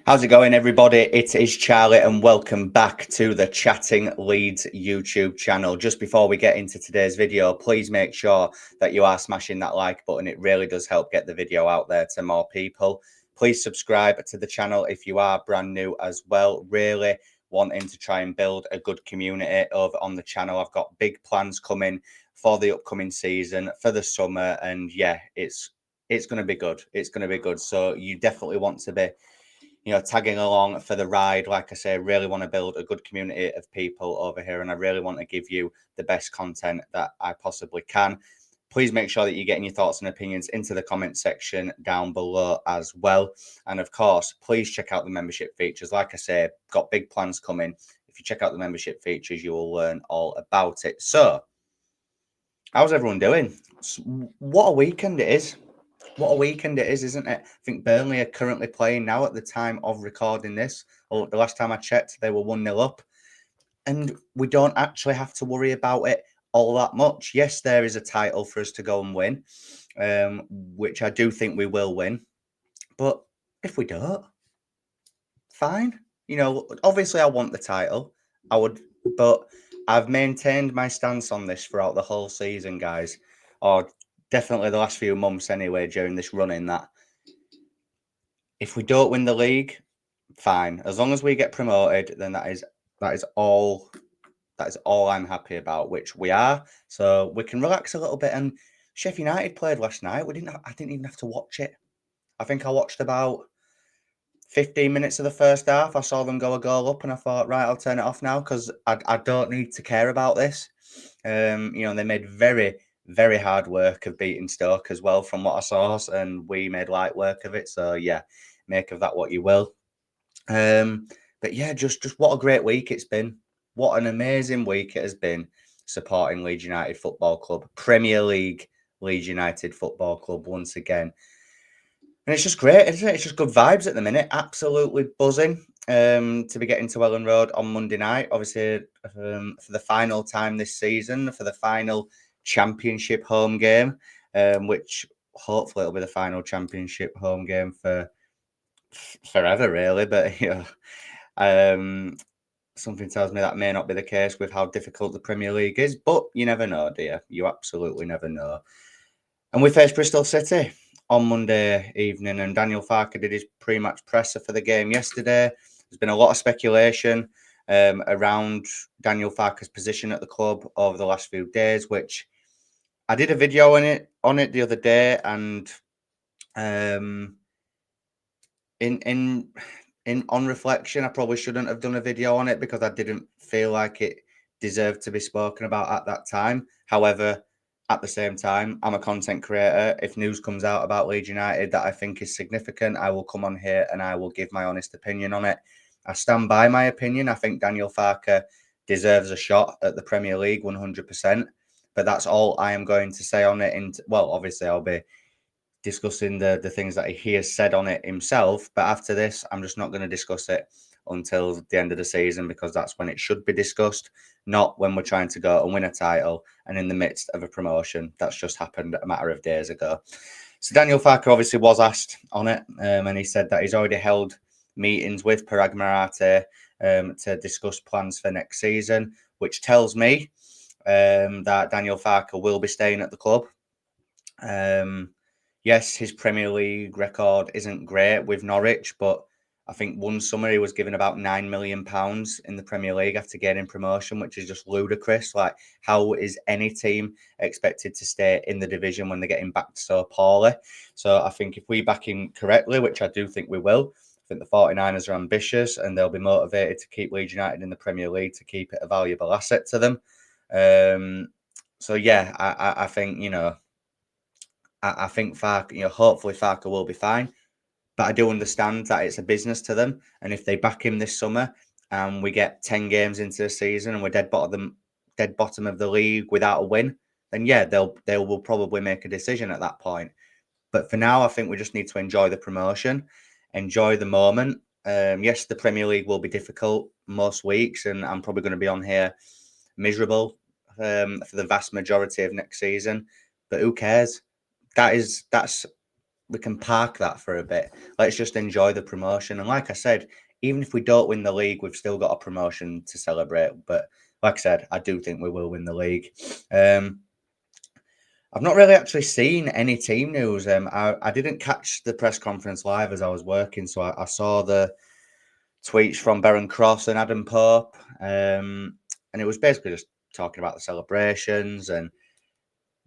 How's it going, everybody? It is Charlie, and welcome back to the Chatting Leeds YouTube channel. Just before we get into today's video, please make sure that you are smashing that like button. It really does help get the video out there to more people. Please subscribe to the channel if you are brand new as well. Really wanting to try and build a good community over on the channel. I've got big plans coming for the upcoming season, for the summer, and yeah, it's going to be good. It's going to be good. So you definitely want to be tagging along for the ride. Like I say, I really want to build a good community of people over here, and I really want to give you the best content that I possibly can. Please make sure that you're getting your thoughts and opinions into the comment section down below as well. And of course, please check out the membership features. Like I say, got big plans coming. If you check out the membership features, you will learn all about it. So, how's everyone doing? What a weekend it is. What a weekend it is, isn't it? I think Burnley are currently playing now at the time of recording this. Or the last time I checked, they were 1-0 up. And we don't actually have to worry about it all that much. Yes, there is a title for us to go and win, which I do think we will win. But if we don't, fine. Obviously I want the title. But I've maintained my stance on this throughout the whole season, guys. Or definitely the last few months anyway, during this run-in, that if we don't win the league, fine. As long as we get promoted, then that is all I'm happy about, which we are. So we can relax a little bit. And Sheffield United played last night. I didn't even have to watch it. I think I watched about 15 minutes of the first half. I saw them go a goal up, and I thought, right, I'll turn it off now because I don't need to care about this. They made very, very hard work of beating Stoke as well, from what I saw, and we made light work of it. So yeah, make of that what you will. But yeah, just what a great week it's been. What an amazing week it has been supporting Leeds United Football Club, Premier League Leeds United Football Club once again. And it's just great, isn't it? It's just good vibes at the minute. Absolutely buzzing to be getting to Ellen Road on Monday night. Obviously, for the final time this season, for the final Championship home game, which hopefully it'll be the final Championship home game for forever, really. But something tells me that may not be the case with how difficult the Premier League is. But you never know, do you? You absolutely never know. And we faced Bristol City on Monday evening, and Daniel Farke did his pre-match presser for the game yesterday. There's been a lot of speculation around Daniel Farke's position at the club over the last few days, which I did a video on it the other day, and on reflection, I probably shouldn't have done a video on it because I didn't feel like it deserved to be spoken about at that time. However, at the same time, I'm a content creator. If news comes out about Leeds United that I think is significant, I will come on here and I will give my honest opinion on it. I stand by my opinion. I think Daniel Farke deserves a shot at the Premier League 100%. But that's all I am going to say on it. And well, obviously, I'll be discussing the things that he has said on it himself. But after this, I'm just not going to discuss it until the end of the season, because that's when it should be discussed, not when we're trying to go and win a title and in the midst of a promotion that's just happened a matter of days ago. So Daniel Farke obviously was asked on it, and he said that he's already held meetings with Parag Marate to discuss plans for next season, which tells me that Daniel Farke will be staying at the club. Yes, his Premier League record isn't great with Norwich, but I think one summer he was given about £9 million in the Premier League after gaining promotion, which is just ludicrous. Like, how is any team expected to stay in the division when they're getting backed so poorly? So I think if we back him correctly, which I do think we will, I think the 49ers are ambitious and they'll be motivated to keep Leeds United in the Premier League to keep it a valuable asset to them. So yeah, I think, I think Farke, hopefully Farke will be fine. But I do understand that it's a business to them. And if they back him this summer and we get 10 games into the season and we're dead bottom of the league without a win, then yeah, they will probably make a decision at that point. But for now, I think we just need to enjoy the promotion, enjoy the moment. Yes, the Premier League will be difficult most weeks, and I'm probably going to be on here miserable for the vast majority of next season. But who cares? That's park that for a bit. Let's just enjoy the promotion. And like I said, even if we don't win the league, we've still got a promotion to celebrate. But like I said, I do think we will win the league. I've not really actually seen any team news. I didn't catch the press conference live as I was working, so I saw the tweets from Baron Cross and Adam Pope, and it was basically just talking about the celebrations and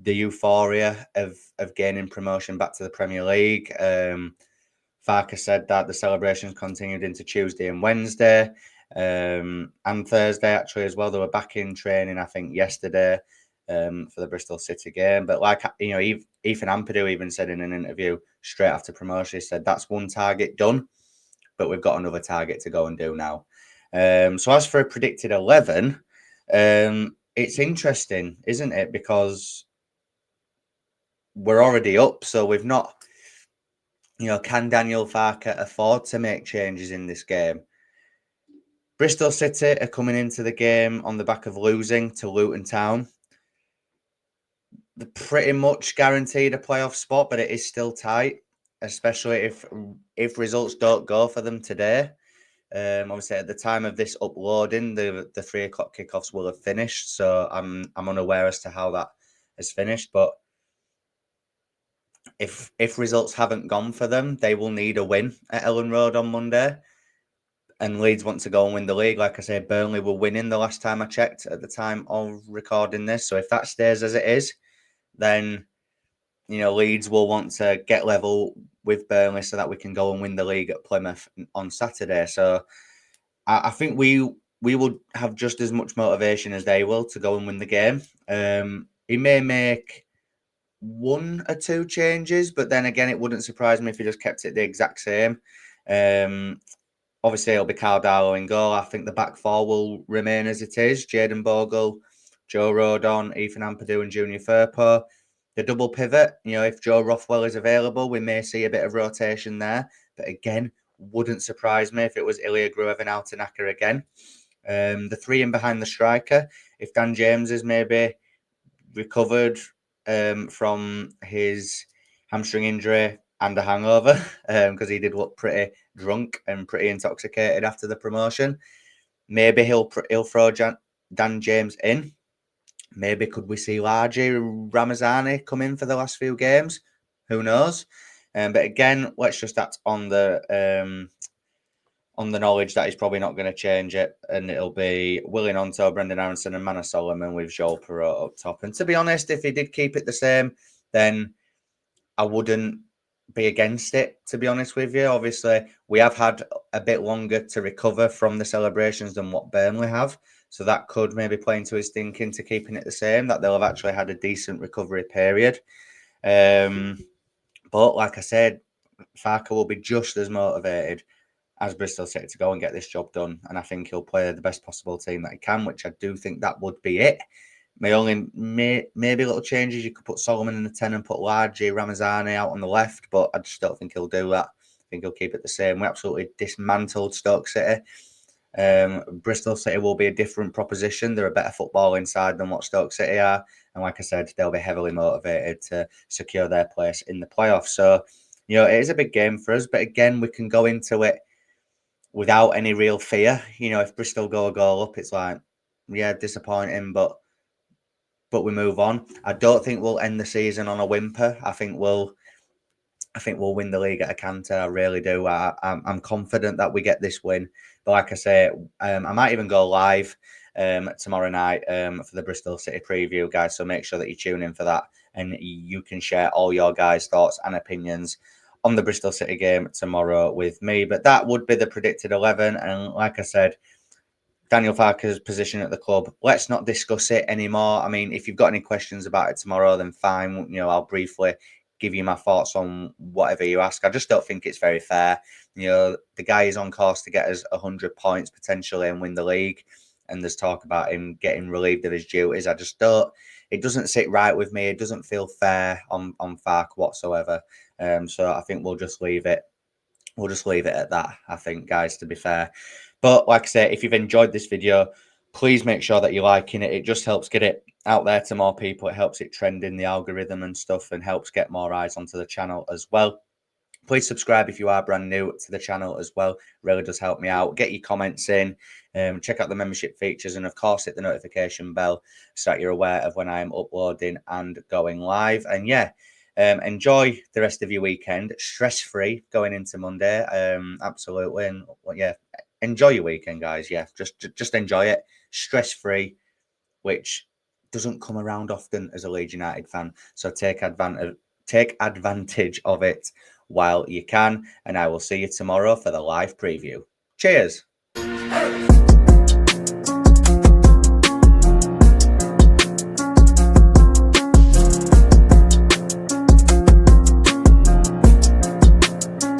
the euphoria of gaining promotion back to the Premier League. Farke said that the celebrations continued into Tuesday and Wednesday, and Thursday actually as well. They were back in training, I think, yesterday for the Bristol City game. But like, you know, Ethan Ampadu even said in an interview straight after promotion, he said that's one target done, but we've got another target to go and do now. So as for a predicted 11, it's interesting, isn't it? Because we're already up, so we've not, you know, can Daniel Farke afford to make changes in this game? Bristol City are coming into the game on the back of losing to Luton Town. They're pretty much guaranteed a playoff spot, but it is still tight, especially if results don't go for them today. Obviously, at the time of this uploading, the 3 o'clock kickoffs will have finished, so I'm unaware as to how that has finished. But if results haven't gone for them, they will need a win at Ellen Road on Monday. And Leeds want to go and win the league. Like I said, Burnley were winning the last time I checked at the time of recording this. So if that stays as it is, then, you know, Leeds will want to get level with Burnley so that we can go and win the league at Plymouth on Saturday. So I think we will have just as much motivation as they will to go and win the game. He may make 1 or 2 changes, but then again, it wouldn't surprise me if he just kept it the exact same. Obviously, it'll be Caldaro in goal. I think the back four will remain as it is. Jayden Bogle, Joe Rodon, Ethan Ampadu and Junior Firpo. The double pivot, you know, if Joe Rothwell is available, we may see a bit of rotation there. But again, wouldn't surprise me if it was Ilya Gruev out and Acker again. The 3 in behind the striker, if Dan James is maybe recovered from his hamstring injury and a hangover, because he did look pretty drunk and pretty intoxicated after the promotion. Maybe he'll throw Dan James in. Maybe could we see Largy Ramazani come in for the last few games? Who knows? But again, let's just act on the knowledge that he's probably not going to change it, and it'll be Willie Gnonto, Brendan Aronson, and Manor Solomon with Joel Perot up top. And to be honest, if he did keep it the same, then I wouldn't be against it, to be honest with you. Obviously, we have had a bit longer to recover from the celebrations than what Burnley have. So that could maybe play into his thinking to keeping it the same, that they'll have actually had a decent recovery period. But like I said, Farke will be just as motivated as Bristol City to go and get this job done. And I think he'll play the best possible team that he can, which I do think that would be it. Maybe little changes. You could put Solomon in the 10 and put Largy Ramazani out on the left, but I just don't think he'll do that. I think he'll keep it the same. We absolutely dismantled Stoke City. Bristol City will be a different proposition. They're a better football inside than what Stoke City are. And like I said, they'll be heavily motivated to secure their place in the playoffs. So, you know, it is a big game for us. But again, we can go into it without any real fear. You know, if Bristol go a goal up, it's like, yeah, disappointing, but we move on. I don't think we'll end the season on a whimper. I think we'll win the league at a canter. I really do. I'm confident that we get this win. But like I say, I might even go live tomorrow night for the Bristol City preview, guys. So make sure that you tune in for that, and you can share all your guys' thoughts and opinions on the Bristol City game tomorrow with me. But that would be the predicted 11. And like I said, Daniel Farke's position at the club, let's not discuss it anymore. I mean, if you've got any questions about it tomorrow, then fine. You know, I'll briefly give you my thoughts on whatever you ask. I just don't think it's very fair. You know, the guy is on course to get us 100 points potentially and win the league. And there's talk about him getting relieved of his duties. I just don't. It doesn't sit right with me. It doesn't feel fair on Farke whatsoever. So I think we'll just leave it. We'll just leave it at that, I think, guys, to be fair. But like I say, if you've enjoyed this video, please make sure that you're liking it. It just helps get it out there to more people. It helps it trend in the algorithm and stuff, and helps get more eyes onto the channel as well. Please subscribe if you are brand new to the channel as well. Really does help me out. Get your comments in, check out the membership features, and of course hit the notification bell so that you're aware of when I'm uploading and going live. And yeah, enjoy the rest of your weekend, stress-free going into Monday. Absolutely. And yeah, enjoy your weekend, guys. Yeah, just enjoy it, stress-free, which doesn't come around often as a Leeds United fan. So take advantage of it while you can, and I will see you tomorrow for the live preview. Cheers.